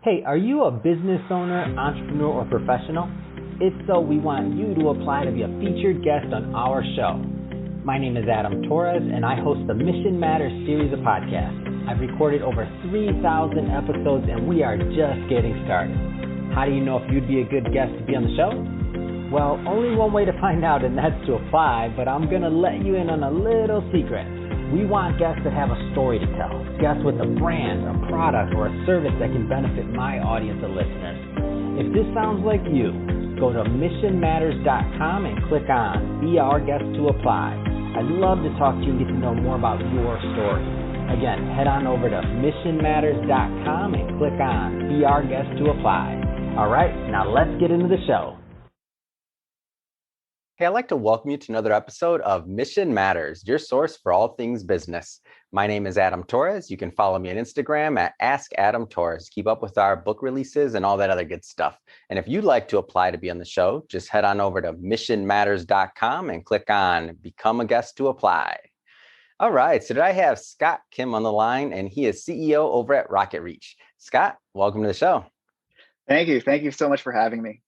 Hey, are you a business owner, entrepreneur, or professional? If so, we want you to apply to be a featured guest on our show. My name is Adam Torres, and I host the Mission Matters series of podcasts. I've recorded over 3,000 episodes, and we are just getting started. How do you know if you'd be a good guest to be on the show? Well, only one way to find out, and that's to apply, but I'm going to let you in on a little secret. We want guests that have a story to tell, guests with a brand, a product, or a service that can benefit my audience of listeners. If this sounds like you, go to missionmatters.com and click on Be Our Guest to apply. I'd love to talk to you and get to know more about your story. Again, head on over to missionmatters.com and click on Be Our Guest to apply. All right, now let's get into the show. Hey, I'd like to welcome you to another episode of Mission Matters, your source for all things business. My name is Adam Torres. You can follow me on Instagram at Ask Adam Torres. Keep up with our book releases and all that other good stuff. And if you'd like to apply to be on the show, just head on over to missionmatters.com and click on Become a Guest to apply. All right, so today I have Scott Kim on the line, and he is CEO over at RocketReach. Scott, welcome to the show. Thank you. Thank you so much for having me.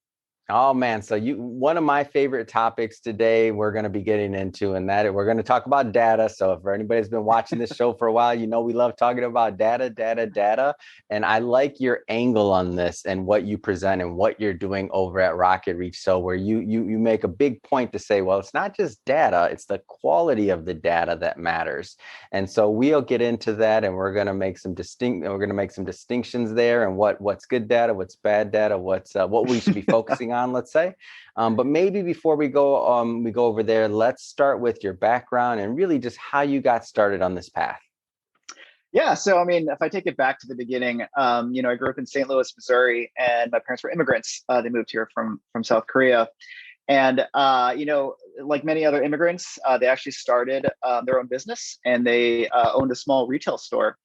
Oh man, so one of my favorite topics today we're going to be getting into, and that we're going to talk about data. So if anybody's been watching this show for a while, you know we love talking about data. And I like your angle on this and what you present and what you're doing over at RocketReach. So where you make a big point to say, well, it's not just data, it's the quality of the data that matters. And so we'll get into that, and we're going to make some distinctions there, and what's good data, what's bad data, what we should be focusing on, let's say. But maybe before we go over there, let's start with your background and really just how you got started on this path. Yeah. So, I mean, if I take it back to the beginning, I grew up in St. Louis, Missouri, and my parents were immigrants. They moved here from South Korea. And, like many other immigrants, they actually started their own business, and they owned a small retail store.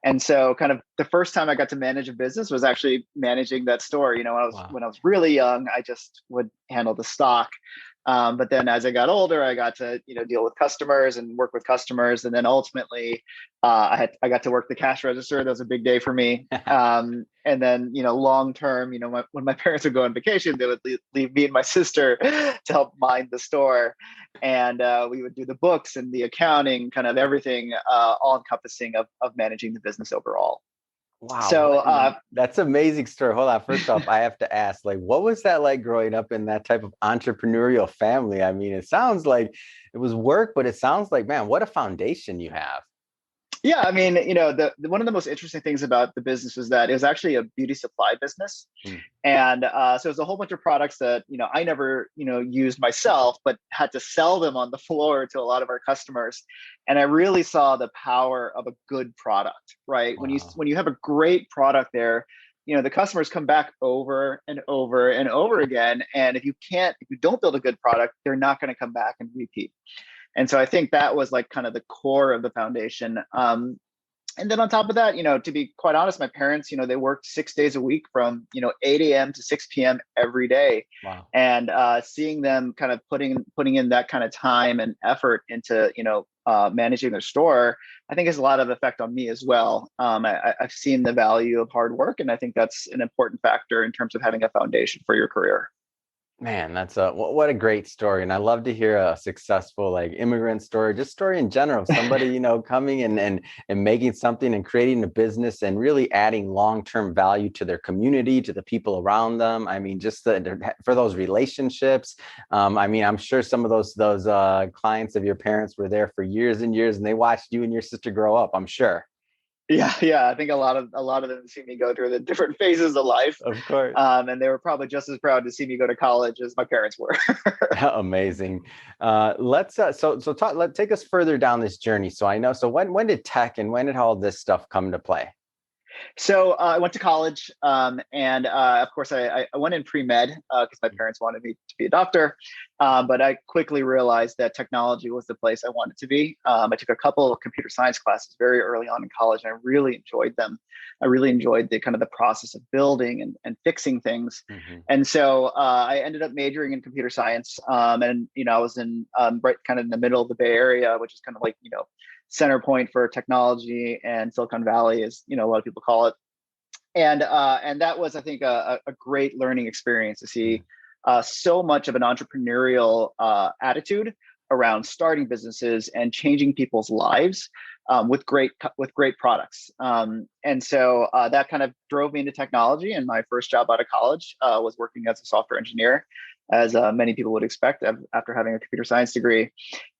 And so kind of the first time I got to manage a business was actually managing that store. When I was really young, I just would handle the stock. But then as I got older, I got to, deal with customers and work with customers. And then ultimately, I got to work the cash register. That was a big day for me. And then, long term, when my parents would go on vacation, they would leave me and my sister to help mind the store. And we would do the books and the accounting, kind of everything, all encompassing of managing the business overall. Wow. So that's an amazing story. Hold on. First off, I have to ask, what was that like growing up in that type of entrepreneurial family? I mean, it sounds like it was work, but it sounds like, man, what a foundation you have. Yeah, I mean, one of the most interesting things about the business was that it was actually a beauty supply business. And so it was a whole bunch of products that, I never, used myself, but had to sell them on the floor to a lot of our customers. And I really saw the power of a good product, right? Wow. When you have a great product there, the customers come back over and over and over again. And if you don't build a good product, they're not going to come back and repeat. And so I think that was like kind of the core of the foundation. And then on top of that, to be quite honest, my parents, they worked 6 days a week from, 8 a.m. to 6 p.m. every day. Wow. And seeing them kind of putting in that kind of time and effort into, managing their store, I think has a lot of effect on me as well. I've seen the value of hard work, and I think that's an important factor in terms of having a foundation for your career. Man, that's what a great story. And I love to hear a successful immigrant story, just story in general, somebody, coming and making something and creating a business and really adding long-term value to their community, to the people around them. I mean, just for those relationships. I'm sure some of those clients of your parents were there for years and years, and they watched you and your sister grow up, I'm sure. Yeah. I think a lot of them see me go through the different phases of life. Of course. And they were probably just as proud to see me go to college as my parents were. Amazing. Let's take us further down this journey. So I know. So when did tech and when did all this stuff come to play? So I went to college, and of course I went in pre-med because my parents wanted me to be a doctor. But I quickly realized that technology was the place I wanted to be. I took a couple of computer science classes very early on in college, and I really enjoyed them. I really enjoyed the process of building and fixing things. Mm-hmm. And so I ended up majoring in computer science. And I was in right kind of in the middle of the Bay Area, which is kind of like center point for technology and Silicon Valley, as a lot of people call it. And that was, I think, a great learning experience to see so much of an entrepreneurial attitude around starting businesses and changing people's lives with great products. And so that kind of drove me into technology. And my first job out of college was working as a software engineer, as many people would expect after having a computer science degree.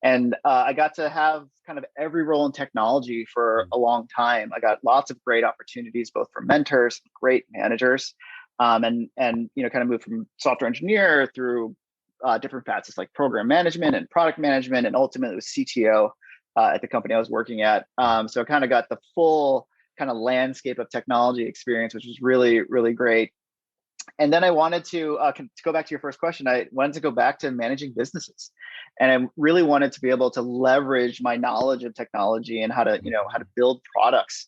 And I got to have kind of every role in technology for a long time. I got lots of great opportunities, both from mentors, great managers, and kind of moved from software engineer through different facets like program management and product management, and ultimately was CTO at the company I was working at. So I kind of got the full kind of landscape of technology experience, which was really, really great. And then I wanted to go back to your first question. I wanted to go back to managing businesses, and I really wanted to be able to leverage my knowledge of technology and how to build products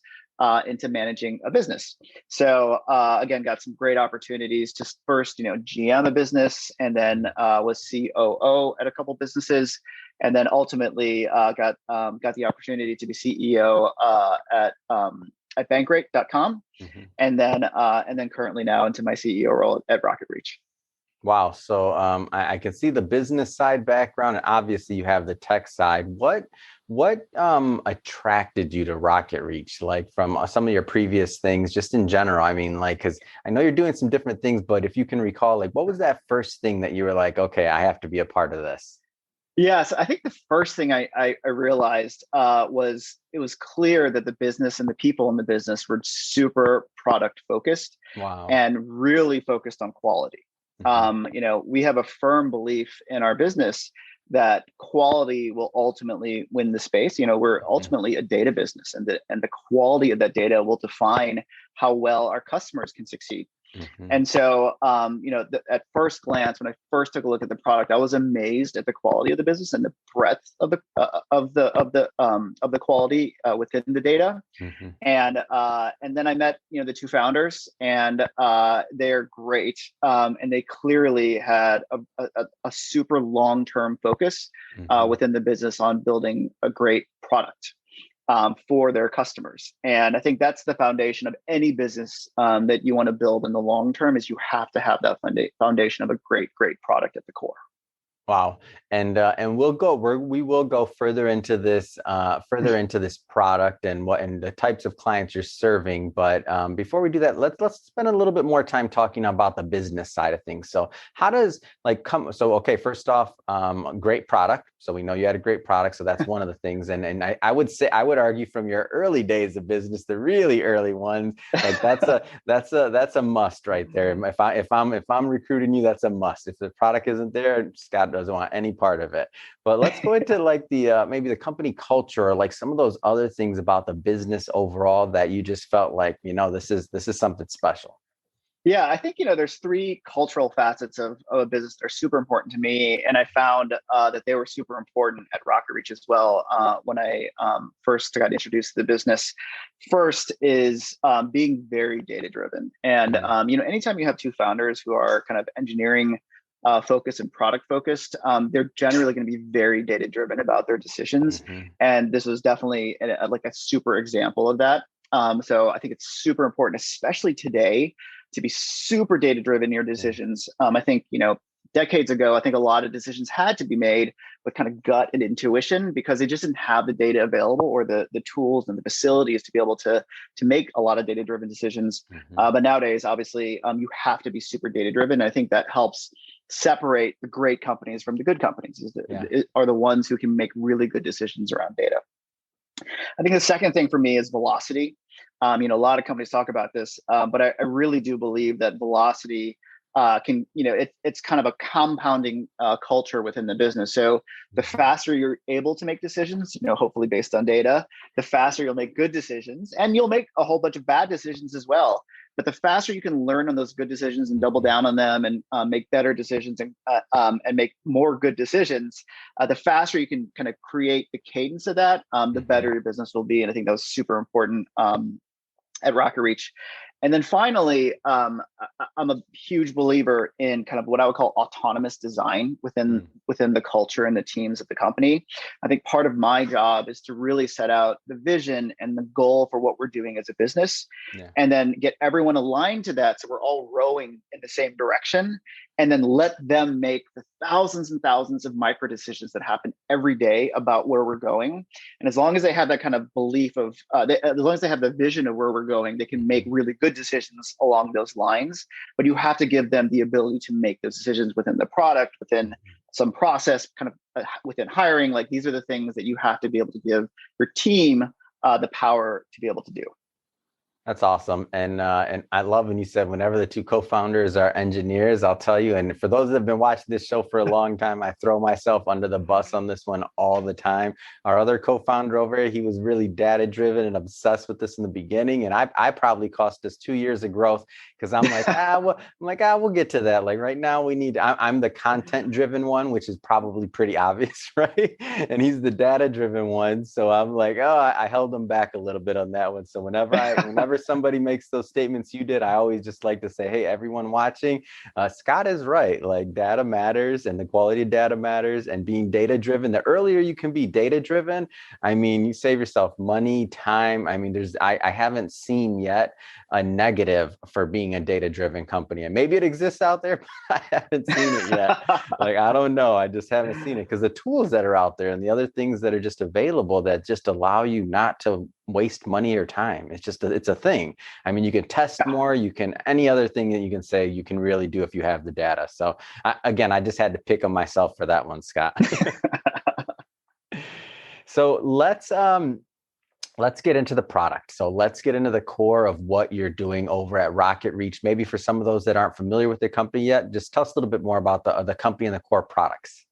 into managing a business. So again, got some great opportunities to first, GM a business, and then was COO at a couple businesses, and then ultimately got the opportunity to be CEO at bankrate.com, and then currently now into my CEO role at RocketReach. Wow. So I can see the business side background, and obviously you have the tech side. What attracted you to RocketReach, like from some of your previous things, just in general? I mean, like, because I know you're doing some different things, but if you can recall, like, what was that first thing that you were like, okay, I have to be a part of this? Yes, I think the first thing I realized was it was clear that the business and the people in the business were super product focused. Wow. And really focused on quality. We have a firm belief in our business that quality will ultimately win the space. We're ultimately a data business, and the quality of that data will define how well our customers can succeed. And so, at first glance, when I first took a look at the product, I was amazed at the quality of the business and the breadth of the quality within the data. And then I met the two founders, and they're great, and they clearly had a super long-term focus within the business on building a great product for their customers. And I think that's the foundation of any business that you want to build in the long term, is you have to have that foundation of a great product at the core. Wow. And we will go further into this product and the types of clients you're serving. But before we do that, let's spend a little bit more time talking about the business side of things. So how does okay, first off, great product. So we know you had a great product. So that's one of the things. And I would argue from your early days of business, the really early ones, like that's a must right there. If I'm recruiting you, that's a must. If the product isn't there, Scott doesn't want any part of it. But let's go into like the maybe the company culture, or like some of those other things about the business overall that you just felt like, this is something special. Yeah, I think, there's three cultural facets of a business that are super important to me. And I found that they were super important at RocketReach as well when I first got introduced to the business. First is being very data driven. And, anytime you have two founders who are kind of engineering focused and product focused, they're generally going to be very data driven about their decisions. And this was definitely a super example of that. So I think it's super important, especially today, to be super data driven in your decisions. I think, decades ago, I think a lot of decisions had to be made with kind of gut and intuition, because they just didn't have the data available or the tools and the facilities to be able to make a lot of data driven decisions. But nowadays, obviously, you have to be super data driven. I think that helps separate the great companies from the good companies, are the ones who can make really good decisions around data. I think the second thing for me is velocity. A lot of companies talk about this, but I really do believe that velocity can, it's kind of a compounding culture within the business. So the faster you're able to make decisions, hopefully based on data, the faster you'll make good decisions, and you'll make a whole bunch of bad decisions as well. But the faster you can learn on those good decisions and double down on them and make better decisions and make more good decisions, the faster you can kind of create the cadence of that, the better your business will be. And I think that was super important at RocketReach. And then finally, I'm a huge believer in kind of what I would call autonomous design within the culture and the teams of the company. I think part of my job is to really set out the vision and the goal for what we're doing as a business, and then get everyone aligned to that so we're all rowing in the same direction, and then let them make the thousands and thousands of micro decisions that happen every day about where we're going. And as long as they have that kind of belief of, as long as they have the vision of where we're going, they can make really good decisions along those lines. But you have to give them the ability to make those decisions within the product, within some process, kind of within hiring. Like, these are the things that you have to be able to give your team the power to be able to do. That's awesome. And I love when you said whenever the two co-founders are engineers. I'll tell you, and for those that have been watching this show for a long time, I throw myself under the bus on this one all the time. Our other co-founder over here, he was really data driven and obsessed with this in the beginning. And I probably cost us 2 years of growth, because I'm like, we'll get to that. Like right now I'm the content driven one, which is probably pretty obvious, right? And he's the data driven one. So I'm like, I held him back a little bit on that one. So whenever somebody makes those statements you did, I always just like to say, hey, everyone watching, Scott is right. Like, data matters, and the quality of data matters, and being data driven, the earlier you can be data driven, I mean, you save yourself money, time. I mean, I haven't seen yet a negative for being a data driven company, and maybe it exists out there, but I haven't seen it yet. Like, I don't know. I just haven't seen it, because the tools that are out there and the other things that are just available that just allow you not to waste money or time. It's a thing. I mean, you can test more, any other thing that you can say you can really do if you have the data. So I just had to pick on myself for that one, Scott. So let's get into the product. So let's get into the core of what you're doing over at RocketReach. Maybe for some of those that aren't familiar with the company yet, just tell us a little bit more about the company and the core products.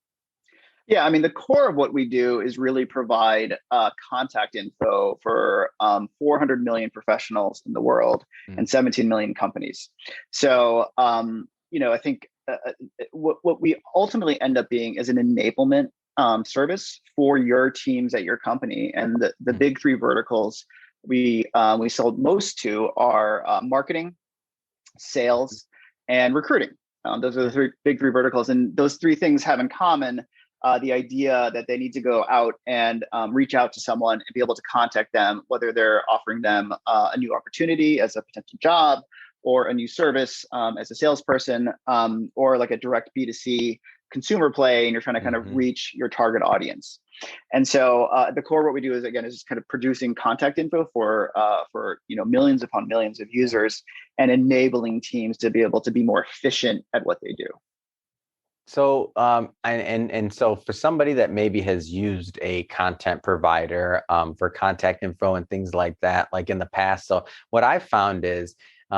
Yeah, I mean, the core of what we do is really provide contact info for 400 million professionals in the world and 17 million companies. So, I think what we ultimately end up being is an enablement service for your teams at your company. And the big three verticals we sold most to are marketing, sales, and recruiting. Those are the big three verticals, and those three things have in common the idea that they need to go out and reach out to someone and be able to contact them, whether they're offering them a new opportunity as a potential job, or a new service as a salesperson, or like a direct B2C consumer play, and you're trying to kind of reach your target audience. And so the core of what we do is just kind of producing contact info for millions upon millions of users, and enabling teams to be able to be more efficient at what they do. So, so for somebody that maybe has used a content provider for contact info and things like that, like in the past, so what I've found is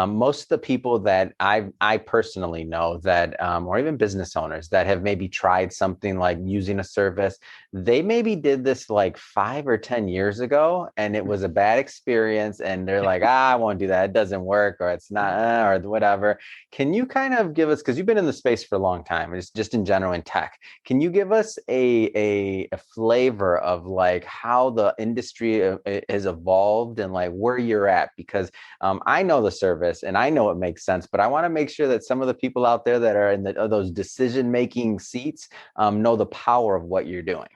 most of the people that I personally know that, or even business owners that have maybe tried something like using a service, they maybe did this like 5 or 10 years ago, and it was a bad experience, and they're like, I won't do that. It doesn't work, or it's not, or whatever. Can you kind of give us, because you've been in the space for a long time, it's just in general in tech, can you give us a flavor of like how the industry has evolved and like where you're at? Because I know the service and I know it makes sense, but I want to make sure that some of the people out there that are in those decision-making seats know the power of what you're doing.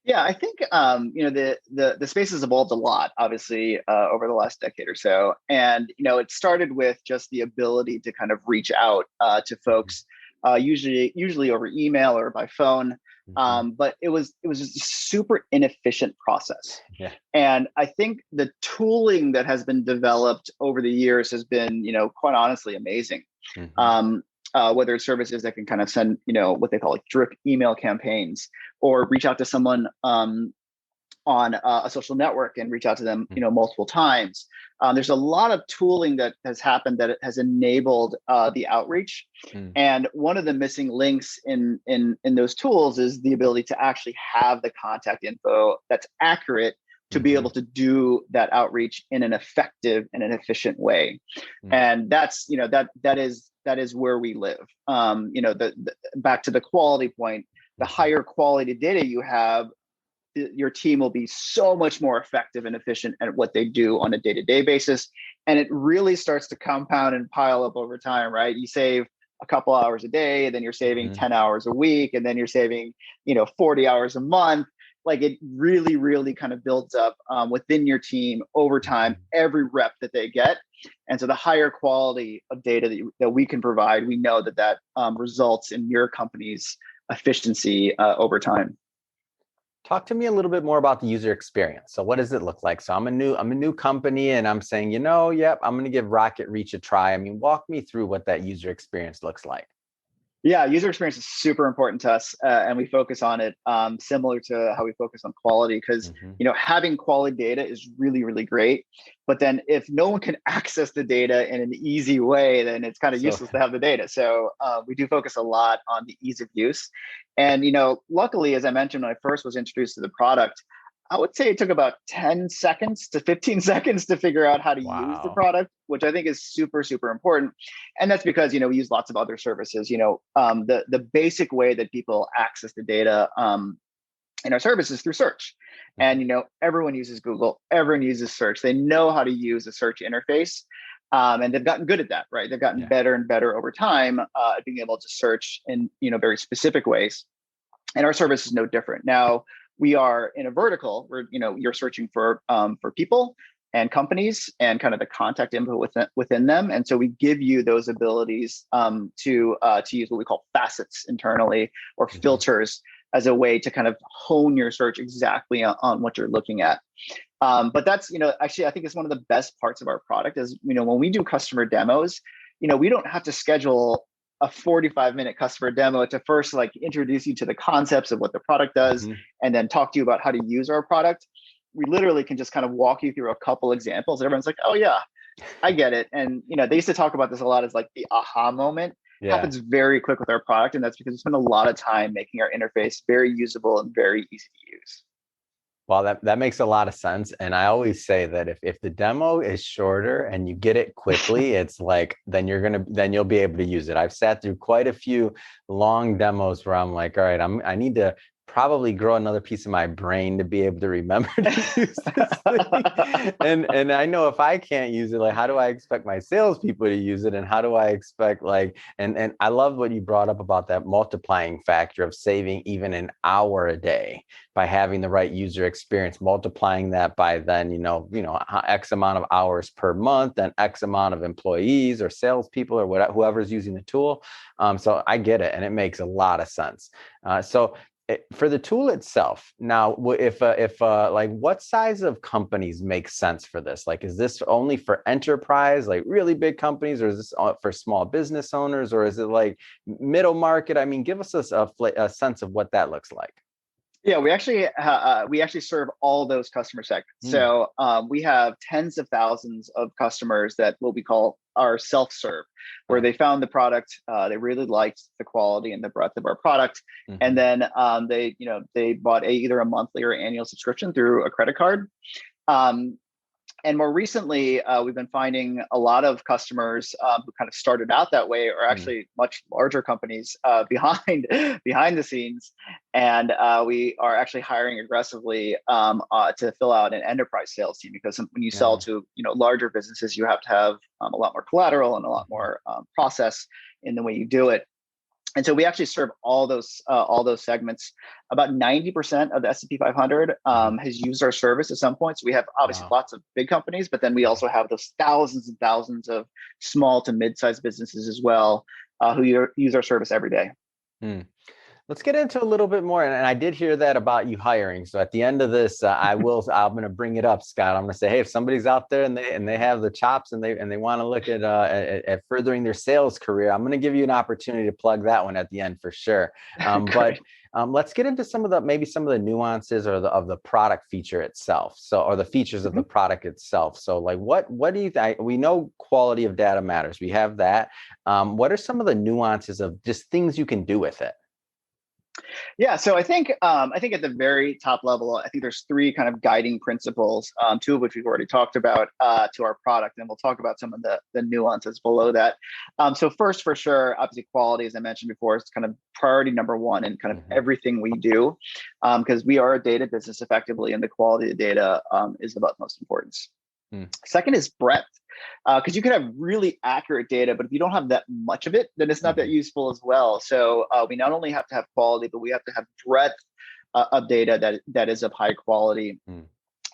Yeah, I think the space has evolved a lot, obviously, over the last decade or so, and it started with just the ability to kind of reach out to folks, usually over email or by phone, but it was just a super inefficient process. Yeah. And I think the tooling that has been developed over the years has been, quite honestly, amazing. Whether it's services that can kind of send, what they call like drip email campaigns, or reach out to someone on a social network and reach out to them, multiple times. There's a lot of tooling that has happened that has enabled the outreach. And one of the missing links in those tools is the ability to actually have the contact info that's accurate to be able to do that outreach in an effective and an efficient way. And that's, that is where we live. Back to the quality point, the higher quality data you have, your team will be so much more effective and efficient at what they do on a day-to-day basis. And it really starts to compound and pile up over time, right? You save a couple hours a day, and then you're saving 10 hours a week, and then you're saving, 40 hours a month. Like, it really, really kind of builds up within your team over time, every rep that they get. And so the higher quality of data that we can provide, we know that results in your company's efficiency over time. Talk to me a little bit more about the user experience. So what does it look like? So I'm a new company, and I'm saying, I'm going to give RocketReach a try. I mean, walk me through what that user experience looks like. Yeah, user experience is super important to us, and we focus on it similar to how we focus on quality, because having quality data is really, really great. But then if no one can access the data in an easy way, then it's kind of useless to have the data. So we do focus a lot on the ease of use. And luckily, as I mentioned, when I first was introduced to the product, I would say it took about 10 seconds to 15 seconds to figure out how to use the product, which I think is super, super important. And that's because, we use lots of other services. The basic way that people access the data in our service is through search. And, everyone uses Google, everyone uses search. They know how to use a search interface. And they've gotten good at that, right? They've gotten better and better over time at being able to search in, very specific ways. And our service is no different. Now, we are in a vertical where, you're searching for people and companies and kind of the contact info within them. And so we give you those abilities to use what we call facets internally, or filters, as a way to kind of hone your search exactly on what you're looking at. But that's, actually, I think it's one of the best parts of our product is, when we do customer demos, we don't have to schedule a 45-minute customer demo to first introduce you to the concepts of what the product does, and then talk to you about how to use our product. We literally can just kind of walk you through a couple examples. Everyone's like, oh yeah, I get it. And they used to talk about this a lot as the aha moment. Happens very quick with our product, and that's because we spend a lot of time making our interface very usable and very easy to use. Well, that makes a lot of sense. And I always say that if the demo is shorter and you get it quickly, it's then you'll be able to use it. I've sat through quite a few long demos where I'm like, all right, I need to probably grow another piece of my brain to be able to remember to use this thing. And I know if I can't use it, how do I expect my salespeople to use it? And how do I expect and I love what you brought up about that multiplying factor of saving even an hour a day by having the right user experience, multiplying that by then, X amount of hours per month and X amount of employees or salespeople or whatever, whoever's using the tool. So I get it. And it makes a lot of sense. For the tool itself, now, if what size of companies make sense for this? Is this only for enterprise, really big companies, or is this for small business owners, or is it middle market? I mean, give us a sense of what that looks like. Yeah, we actually serve all those customer segments. So we have tens of thousands of customers that what we call our self-serve, where they found the product, they really liked the quality and the breadth of our product, and then they bought either a monthly or annual subscription through a credit card. And more recently, we've been finding a lot of customers who kind of started out that way are actually much larger companies behind the scenes. And we are actually hiring aggressively to fill out an enterprise sales team, because when you sell to larger businesses, you have to have a lot more collateral and a lot more process in the way you do it. And so we actually serve all those segments. About 90% of the S&P 500 has used our service at some point. So we have obviously lots of big companies, but then we also have those thousands and thousands of small to mid-sized businesses as well who use our service every day. Let's get into a little bit more. And I did hear that about you hiring. So at the end of this, I'm going to bring it up, Scott. I'm going to say, hey, if somebody's out there and they have the chops and they want to look at furthering their sales career, I'm going to give you an opportunity to plug that one at the end for sure. But let's get into some of the nuances of the product feature itself. Or the features of the product itself. So what do you think? We know quality of data matters. We have that. What are some of the nuances of just things you can do with it? Yeah, so I think at the very top level, I think there's three kind of guiding principles, two of which we've already talked about to our product, and we'll talk about some of the nuances below that. So first, for sure, obviously quality, as I mentioned before, is kind of priority number one in kind of everything we do, because we are a data business effectively, and the quality of data is of utmost importance. Second is breadth, because you can have really accurate data, but if you don't have that much of it, then it's not that useful as well. So we not only have to have quality, but we have to have breadth of data that is of high quality.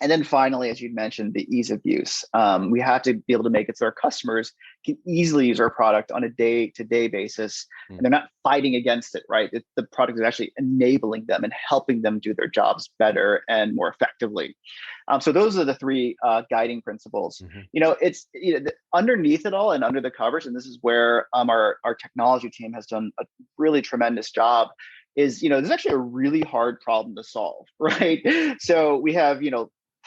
And then finally, as you mentioned, the ease of use. We have to be able to make it so our customers can easily use our product on a day-to-day basis, and they're not fighting against it, right? The product is actually enabling them and helping them do their jobs better and more effectively. So those are the three guiding principles. It's underneath it all and under the covers, and this is where our technology team has done a really tremendous job. Is there's actually a really hard problem to solve, right? So we have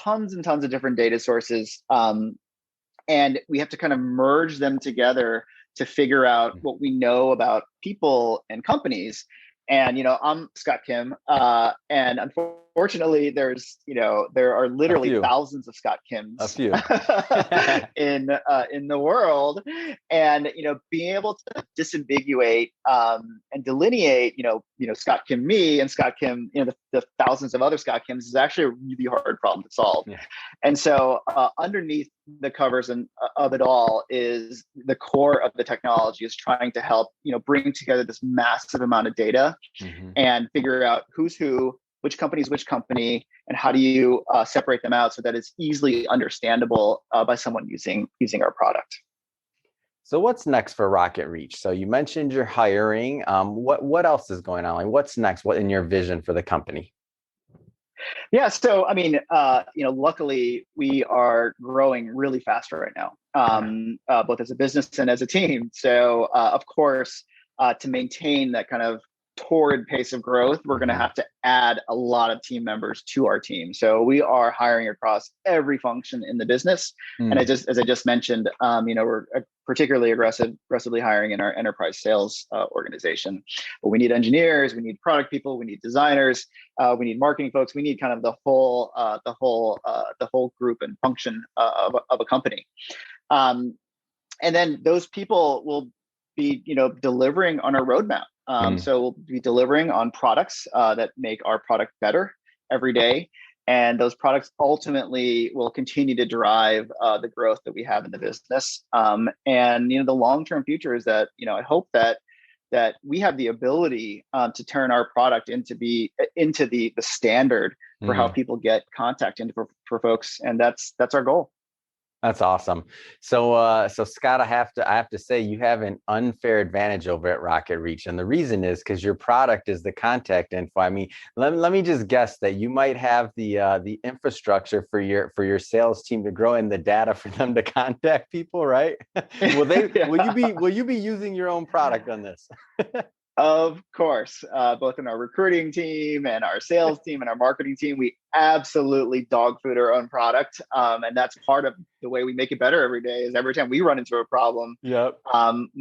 tons and tons of different data sources, and we have to kind of merge them together to figure out what we know about people and companies. And I'm Scott Kim, and unfortunately, there are literally thousands of Scott Kims, in the world, and being able to disambiguate and delineate, Scott Kim me and Scott Kim, the thousands of other Scott Kims is actually a really hard problem to solve. And so underneath the covers of it all is the core of the technology is trying to help bring together this massive amount of data and figure out who's who, which company is which company, and how do you separate them out so that it's easily understandable by someone using our product. So what's next for RocketReach? So you mentioned you're hiring. What else is going on? Like what's next? What in your vision for the company? Yeah, so I mean, luckily we are growing really fast right now, both as a business and as a team. So of course, to maintain that kind of torrid pace of growth, we're going to have to add a lot of team members to our team. So we are hiring across every function in the business. And as I just mentioned, we're particularly aggressively hiring in our enterprise sales organization. But we need engineers, we need product people, we need designers, we need marketing folks, we need kind of the whole group and function of a company. And then those people will be delivering on our roadmap. So we'll be delivering on products that make our product better every day. And those products ultimately will continue to drive the growth that we have in the business. And the long-term future is that I hope that we have the ability to turn our product into the standard for how people get contact into for folks, and that's our goal. That's awesome. So, Scott, I have to say you have an unfair advantage over at RocketReach, and the reason is because your product is the contact info. I mean, let me just guess that you might have the infrastructure for your sales team to grow in the data for them to contact people, right? Will you be using your own product on this? Of course, both in our recruiting team and our sales team and our marketing team, we absolutely dog food our own product. And that's part of the way we make it better every day is every time we run into a problem,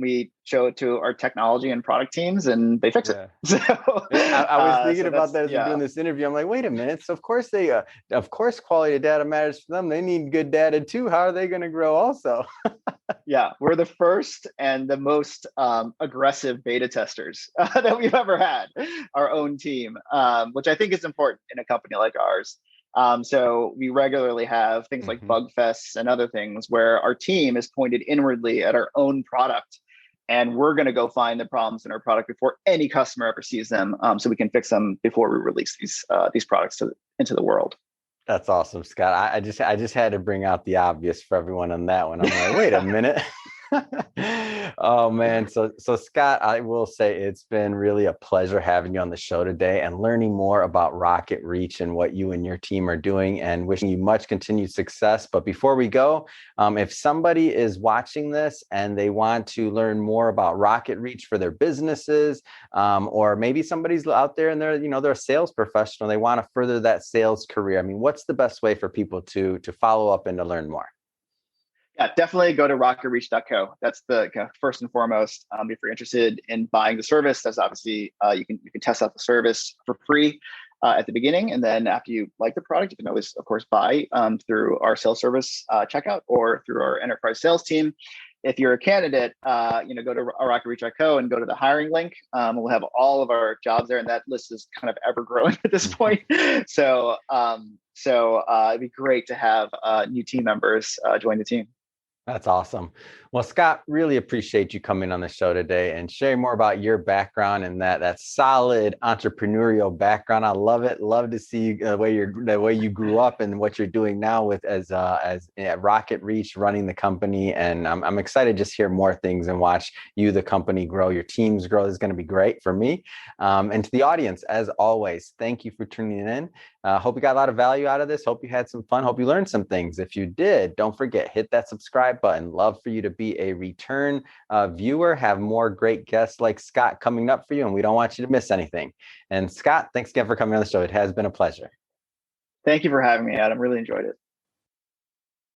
we show it to our technology and product teams and they fix it. So I was thinking about that as we're doing this interview. I'm like, wait a minute. So of course quality of data matters for them. They need good data too. How are they going to grow also? Yeah, we're the first and the most aggressive beta testers that we've ever had, our own team, which I think is important in a company like ours. So we regularly have things like bug fests and other things where our team is pointed inwardly at our own product. And we're going to go find the problems in our product before any customer ever sees them, so we can fix them before we release these products into the world. That's awesome, Scott. I just had to bring out the obvious for everyone on that one. I'm like, wait a minute. Oh man. So Scott, I will say it's been really a pleasure having you on the show today and learning more about RocketReach and what you and your team are doing, and wishing you much continued success. But before we go, if somebody is watching this and they want to learn more about RocketReach for their businesses, or maybe somebody's out there and they're a sales professional, they want to further that sales career. I mean, what's the best way for people to follow up and to learn more? Yeah, definitely go to RocketReach.co. That's the kind of first and foremost. If you're interested in buying the service, that's obviously you can test out the service for free at the beginning, and then after you like the product, you can always, of course, buy through our sales service checkout or through our enterprise sales team. If you're a candidate, go to RocketReach.co and go to the hiring link. We'll have all of our jobs there, and that list is kind of ever growing at this point. So it'd be great to have new team members join the team. That's awesome. Well, Scott, really appreciate you coming on the show today and sharing more about your background and that solid entrepreneurial background. I love it. Love to see the way you grew up and what you're doing now with as RocketReach, running the company. And I'm excited to just hear more things and watch you, the company, grow, your teams grow. This is going to be great for me. And to the audience, as always, thank you for tuning in. Hope you got a lot of value out of this. Hope you had some fun. Hope you learned some things. If you did, don't forget, hit that subscribe button. Love for you to be a return viewer. Have more great guests like Scott coming up for you, and we don't want you to miss anything. And Scott, thanks again for coming on the show. It has been a pleasure. Thank you for having me, Adam. Really enjoyed it.